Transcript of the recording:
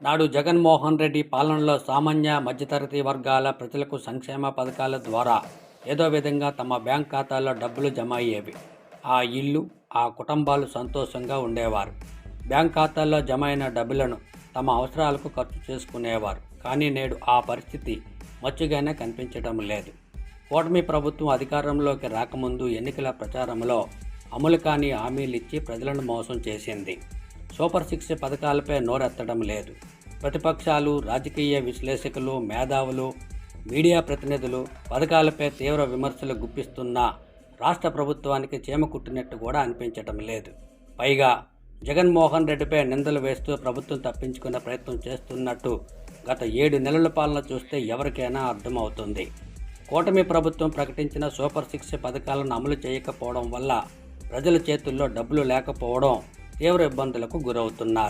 నాడు జగన్మోహన్ రెడ్డి పాలనలో సామాన్య మధ్యతరగతి వర్గాల ప్రజలకు సంక్షేమ పథకాల ద్వారా ఏదో విధంగా తమ బ్యాంక్ ఖాతాల్లో డబ్బులు జమ అయ్యేవి. ఆ ఇల్లు, ఆ కుటుంబాలు సంతోషంగా ఉండేవారు. బ్యాంక్ ఖాతాల్లో జమ అయిన డబ్బులను తమ అవసరాలకు ఖర్చు చేసుకునేవారు. కానీ నేడు ఆ పరిస్థితి మచ్చుగానే కనిపించడం లేదు. కూటమి ప్రభుత్వం అధికారంలోకి రాకముందు ఎన్నికల ప్రచారంలో అమలు కాని హామీలిచ్చి ప్రజలను మోసం చేసింది. సూపర్ 6 పథకాలపై నోరెత్తడం లేదు. ప్రతిపక్షాలు, రాజకీయ విశ్లేషకులు, మేధావులు, మీడియా ప్రతినిధులు పథకాలపై తీవ్ర విమర్శలు గుప్పిస్తున్నా రాష్ట్ర ప్రభుత్వానికి చీమ కుట్టినట్టు కూడా అనిపించటం లేదు. పైగా జగన్మోహన్ రెడ్డిపై నిందలు వేస్తూ ప్రభుత్వం తప్పించుకునే ప్రయత్నం చేస్తున్నట్టు గత 7 నెలల పాలన చూస్తే ఎవరికైనా అర్థమవుతుంది. కూటమి ప్రభుత్వం ప్రకటించిన సూపర్ 6 పథకాలను అమలు చేయకపోవడం వల్ల ప్రజల చేతుల్లో డబ్బులు లేకపోవడం తీవ్ర ఇబ్బందులకు గురవుతున్నారు.